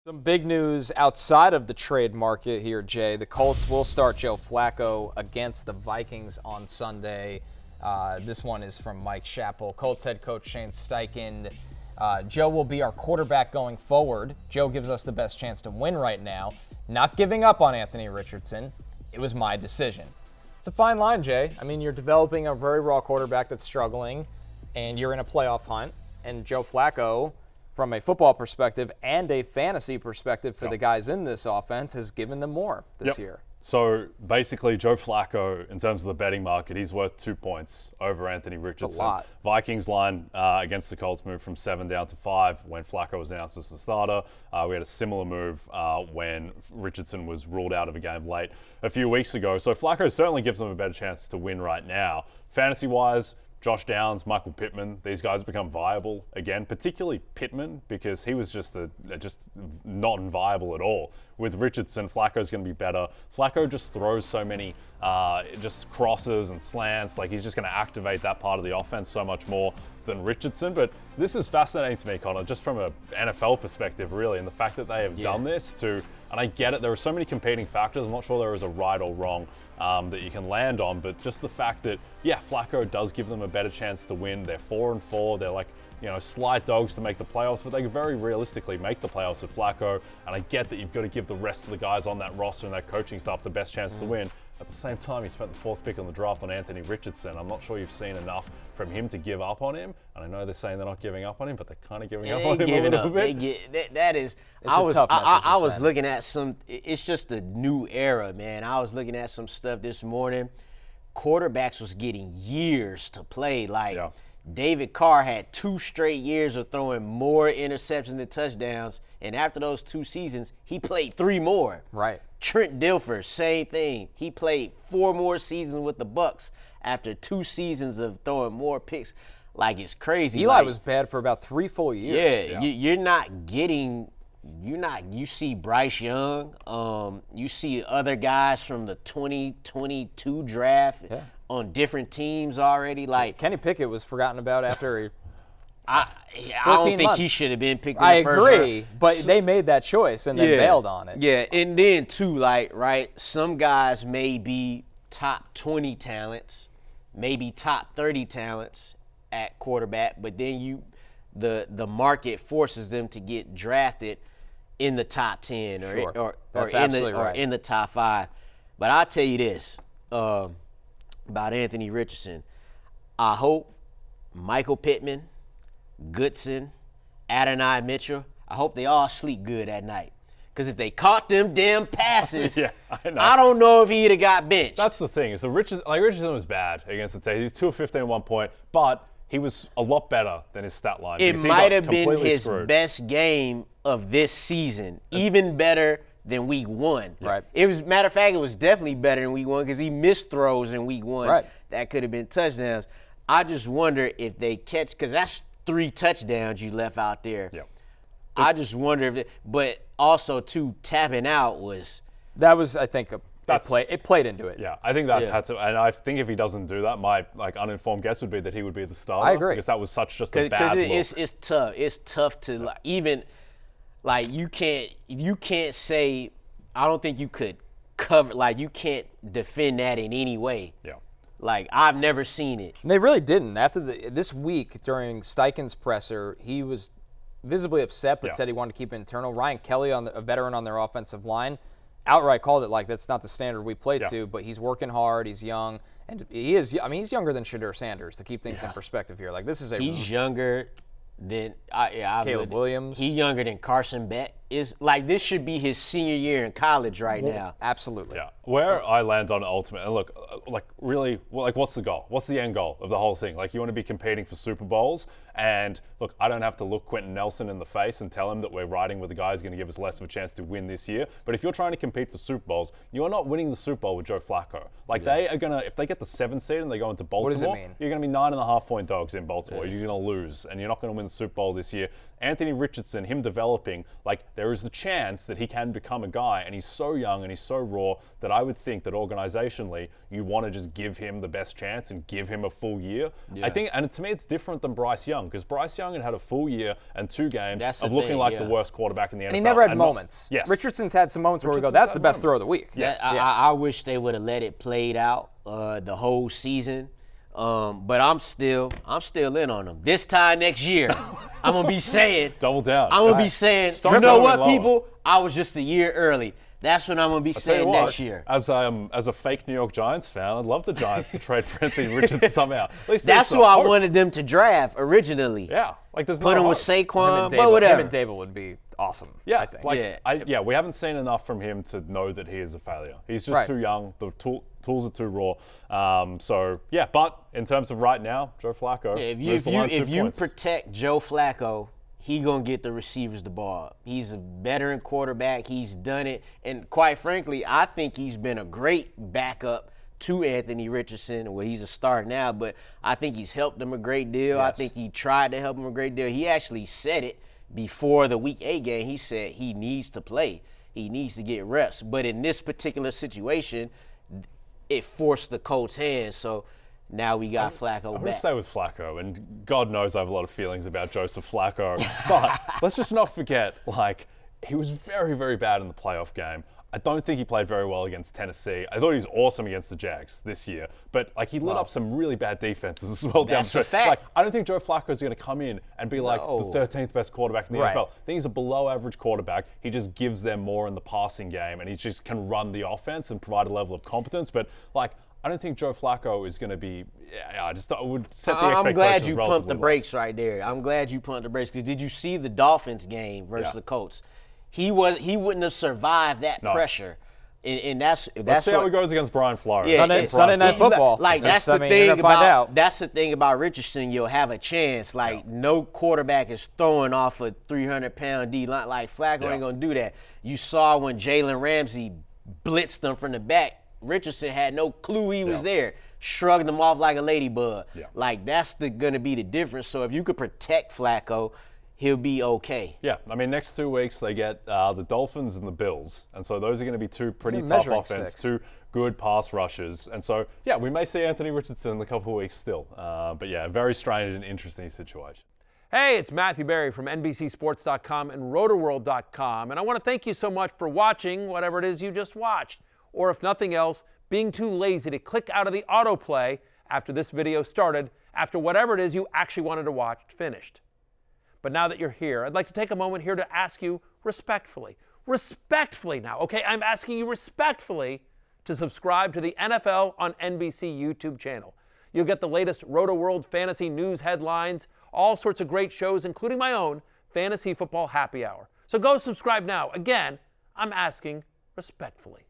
Some big news outside of the trade market here, Jay. The Colts will start Joe Flacco against the Vikings on Sunday. This one is from Mike Chappell. Colts head coach Shane Steichen. Joe will be our quarterback going forward. Joe gives us the best chance to win right now. Not giving up on Anthony Richardson. It was my decision. It's a fine line, Jay. I mean, you're developing a very raw quarterback that's struggling, and you're in a playoff hunt. And Joe Flacco, from a football perspective and a fantasy perspective for the guys in this offense, has given them more this year. So basically, Joe Flacco, in terms of the betting market, he's worth 2 points over Anthony Richardson. That's a lot. Vikings line against the Colts moved from 7 down to 5 when Flacco was announced as the starter. We had a similar move when Richardson was ruled out of a game late a few weeks ago. So Flacco certainly gives them a better chance to win right now. Fantasy-wise, Josh Downs, Michael Pittman, these guys become viable again, particularly Pittman, because he was just not viable at all. With Richardson, Flacco's going to be better. Flacco just throws so many just crosses and slants. Like, he's just going to activate that part of the offense so much more than Richardson. But this is fascinating to me, Connor, just from an NFL perspective, really, and the fact that they have done this and I get it, there are so many competing factors. I'm not sure there is a right or wrong that you can land on, but just the fact that, Flacco does give them a better chance to win. They're 4-4. They're like, slight dogs to make the playoffs, but they can very realistically make the playoffs with Flacco. And I get that you've got to give the rest of the guys on that roster and that coaching staff the best chance to win. At the same time, you spent the 4th pick on the draft on Anthony Richardson. I'm not sure you've seen enough from him to give up on him. And I know they're saying they're not giving up on him, but they're kind of giving up on him a little bit. That is. I was looking at some. It's just a new era, man. I was looking at some stuff this morning. Quarterbacks was getting years to play. David Carr had 2 straight years of throwing more interceptions than touchdowns, and after those 2 seasons, he played 3 more. Right. Trent Dilfer, same thing. He played 4 more seasons with the Bucks after 2 seasons of throwing more picks. Like, it's crazy. Eli was bad for about 3 full years. Yeah. You're not getting. You see Bryce Young. You see other guys from the 2022 draft. On different teams already. Like, Kenny Pickett was forgotten about after I don't think he should have been picked in the first round. I agree, but so, they made that choice and then bailed on it. Yeah, and then too, some guys may be top 20 talents, maybe top 30 talents at quarterback, but then the market forces them to get drafted in the top 10 or in the top 5. But I'll tell you this. About Anthony Richardson. I hope Michael Pittman, Goodson, Adonai Mitchell, I hope they all sleep good at night. Because if they caught them damn passes, I don't know if he'd have got benched. That's the thing. So Richardson was bad against the Texans. He was 2 of 15 at one point, but he was a lot better than his stat line. It might have been his best game of this season, even better than week 1. Right. It was, matter of fact, it was definitely better than week 1 because he missed throws in week 1. Right. That could have been touchdowns. I just wonder if they catch, because that's 3 touchdowns you left out there. Yeah. I just wonder but also too, tapping out was. That was, I think, it played into it. Yeah, I think that had to, and I think if he doesn't do that, my uninformed guess would be that he would be the starter. I agree. Because that was such just a bad look. It's tough. It's tough to even. Like, you can't say, I don't think you could cover, you can't defend that in any way. Yeah. Like, I've never seen it. And they really didn't. After this week during Steichen's presser, he was visibly upset but said he wanted to keep it internal. Ryan Kelly, a veteran on their offensive line, outright called it that's not the standard we play to, but he's working hard, he's young, and he's younger than Shadur Sanders, to keep things in perspective here. He's younger than Caleb Williams. He's younger than Carson Beck. This should be his senior year in college now. Absolutely. Yeah. Where I land on ultimate, and look, really, what's the goal? What's the end goal of the whole thing? You want to be competing for Super Bowls, and look, I don't have to look Quentin Nelson in the face and tell him that we're riding with a guy who's going to give us less of a chance to win this year. But if you're trying to compete for Super Bowls, you are not winning the Super Bowl with Joe Flacco. They are gonna, if they get the 7th seed and they go into Baltimore, what does it mean? You're going to be 9.5-point dogs in Baltimore. You're going to lose, and you're not going to win the Super Bowl this year. Anthony Richardson, him developing, there is the chance that he can become a guy, and he's so young and he's so raw that I would think that organizationally you want to just give him the best chance and give him a full year. I think, and to me it's different than Bryce Young, because Bryce Young had a full year and 2 games of looking like the worst quarterback in the NFL. And he never had moments. Yes. Richardson's had some moments where we go, that's the best throw of the week. Yes. I wish they would have let it played out the whole season. But I'm still in on them. This time next year, I'm gonna be saying, double down. I'm gonna be saying, you know what, people? I was just a year early. That's what I'm gonna be saying next year. As a fake New York Giants fan, I'd love the Giants to trade for Anthony Richardson somehow. At least that's who I wanted them to draft originally. Yeah, like there's put no him with Saquon, but whatever. Him and Dable would be awesome. Yeah, I think. we haven't seen enough from him to know that he is a failure. He's just too young. The tools are too raw. But in terms of right now, Joe Flacco. If you protect Joe Flacco, he gonna get the receivers the ball. He's a veteran quarterback. He's done it, and quite frankly, I think he's been a great backup to Anthony Richardson. Well, he's a star now, but I think he's helped him a great deal. Yes. I think he tried to help him a great deal. He actually said it before the Week 8 game. He said he needs to play. He needs to get reps. But in this particular situation, it forced the Colts' hands. So now we got Flacco back. I'm going to stay with Flacco, and God knows I have a lot of feelings about Joseph Flacco. But let's just not forget, he was very, very bad in the playoff game. I don't think he played very well against Tennessee. I thought he was awesome against the Jags this year. But he lit up some really bad defenses as well. That's a fact. I don't think Joe Flacco is going to come in and be the 13th best quarterback in the NFL. I think he's a below average quarterback. He just gives them more in the passing game, and he just can run the offense and provide a level of competence. But I don't think Joe Flacco is going to be. I would set the expectations. I'm glad you pumped the low. brakes right there. I'm glad you pumped the brakes, because did you see the Dolphins game versus the Colts? He wouldn't have survived that pressure. And that's Let's see how it goes against Brian Flores. Yeah, Sunday Night Football. That's the thing about that's the thing about Richardson. You'll have a chance. No quarterback is throwing off a 300-pound D line. Flacco ain't gonna do that. You saw when Jalen Ramsey blitzed them from the back. Richardson had no clue he was there. Shrugged him off like a ladybug. Yeah. That's gonna be the difference. So if you could protect Flacco, he'll be okay. Yeah, next 2 weeks they get the Dolphins and the Bills, and so those are going to be 2 pretty tough offense, 2 good pass rushes, and so we may see Anthony Richardson in a couple of weeks still. But a very strange and interesting situation. Hey, it's Matthew Berry from NBCSports.com and Rotoworld.com, and I want to thank you so much for watching whatever it is you just watched, or if nothing else, being too lazy to click out of the autoplay after this video started, after whatever it is you actually wanted to watch finished. But now that you're here, I'd like to take a moment here to ask you respectfully now, okay? I'm asking you respectfully to subscribe to the NFL on NBC YouTube channel. You'll get the latest Roto-World fantasy news headlines, all sorts of great shows, including my own Fantasy Football Happy Hour. So go subscribe now. Again, I'm asking respectfully.